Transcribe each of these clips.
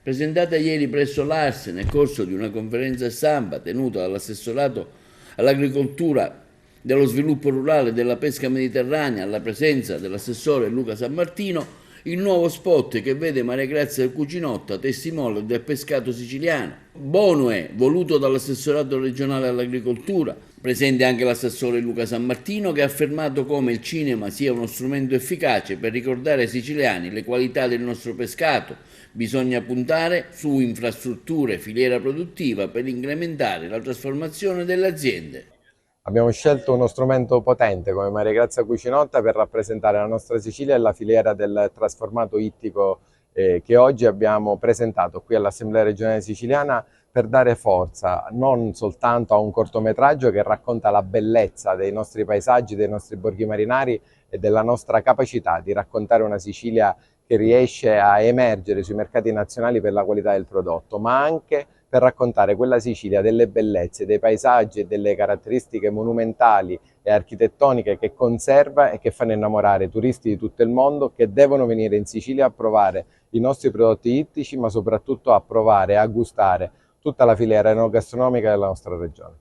presentata ieri presso l'Ars nel corso di una conferenza stampa tenuta dall'assessorato all'agricoltura, dello sviluppo rurale e della pesca mediterranea alla presenza dell'assessore Luca San Martino, il nuovo spot che vede Maria Grazia Cucinotta testimone del pescato siciliano. Bonue, voluto dall'assessorato regionale all'agricoltura, presente anche l'assessore Luca San Martino, che ha affermato come il cinema sia uno strumento efficace per ricordare ai siciliani le qualità del nostro pescato. Bisogna puntare su infrastrutture, filiera produttiva per incrementare la trasformazione delle aziende. Abbiamo scelto uno strumento potente come Maria Grazia Cucinotta per rappresentare la nostra Sicilia e la filiera del trasformato ittico che oggi abbiamo presentato qui all'Assemblea regionale siciliana per dare forza non soltanto a un cortometraggio che racconta la bellezza dei nostri paesaggi, dei nostri borghi marinari e della nostra capacità di raccontare una Sicilia che riesce a emergere sui mercati nazionali per la qualità del prodotto, ma anche per raccontare quella Sicilia delle bellezze, dei paesaggi e delle caratteristiche monumentali e architettoniche che conserva e che fanno innamorare turisti di tutto il mondo che devono venire in Sicilia a provare i nostri prodotti ittici, ma soprattutto a provare e a gustare tutta la filiera enogastronomica della nostra regione.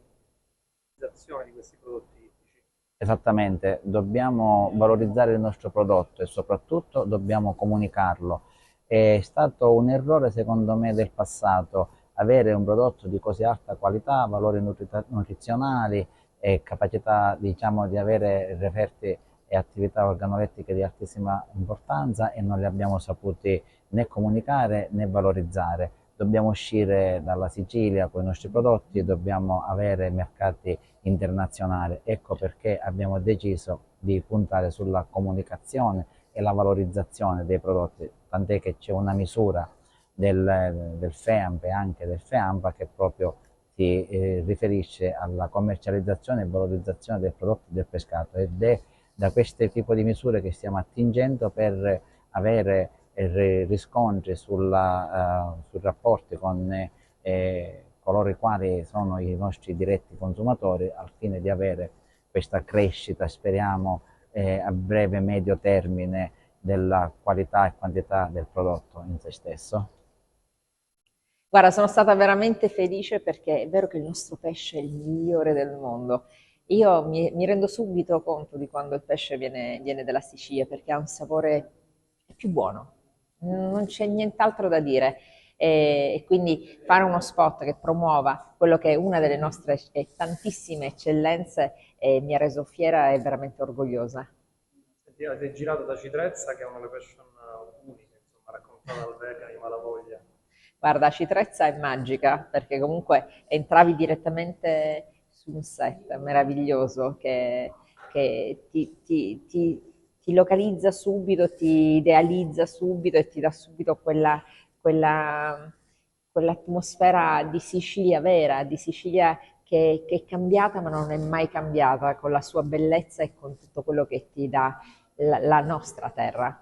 Di questi prodotti ittici. Esattamente, dobbiamo valorizzare il nostro prodotto e soprattutto dobbiamo comunicarlo. È stato un errore secondo me del passato avere un prodotto di così alta qualità, valori nutrizionali e capacità diciamo di avere referti e attività organolettiche di altissima importanza e non li abbiamo saputi né comunicare né valorizzare. Dobbiamo uscire dalla Sicilia con i nostri prodotti e dobbiamo avere mercati internazionali. Ecco perché abbiamo deciso di puntare sulla comunicazione e la valorizzazione dei prodotti, tant'è che c'è una misura del FEAMP e anche del FEAMPA che proprio si riferisce alla commercializzazione e valorizzazione dei prodotti del pescato ed è da questo tipo di misure che stiamo attingendo per avere riscontri sui rapporti con coloro i quali sono i nostri diretti consumatori al fine di avere questa crescita, speriamo a breve e medio termine, della qualità e quantità del prodotto in se stesso. Guarda, sono stata veramente felice perché è vero che il nostro pesce è il migliore del mondo. Io mi rendo subito conto di quando il pesce viene dalla Sicilia perché ha un sapore più buono, non c'è nient'altro da dire. E quindi fare uno spot che promuova quello che è una delle nostre tantissime eccellenze mi ha reso fiera e veramente orgogliosa. Sei girato da Citrezza, che è una delle fashion uniche, insomma, raccontata dal Verga di Malavoglia. Guarda, Citrezza è magica perché comunque entravi direttamente su un set meraviglioso che ti localizza subito, ti idealizza subito e ti dà subito quell'atmosfera di Sicilia vera, di Sicilia che è cambiata ma non è mai cambiata, con la sua bellezza e con tutto quello che ti dà la nostra terra.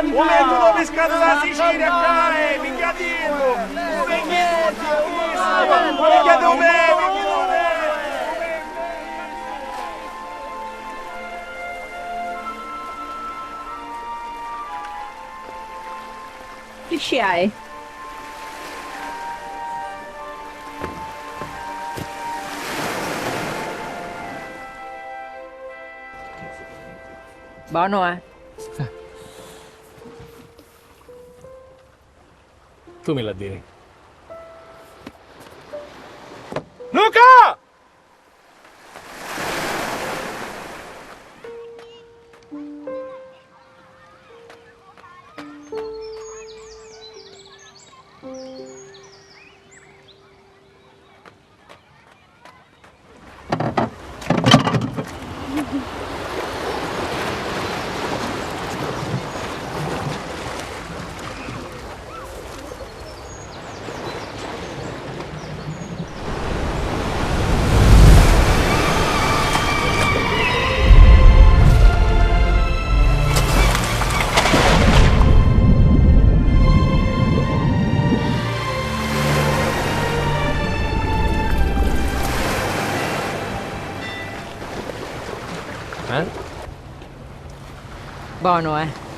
Un metodo pescato da Sicilia, cane, picchiatino, picchiate un Che sci hai? Buono, eh? Tu me la dire. Luca! Buono, eh?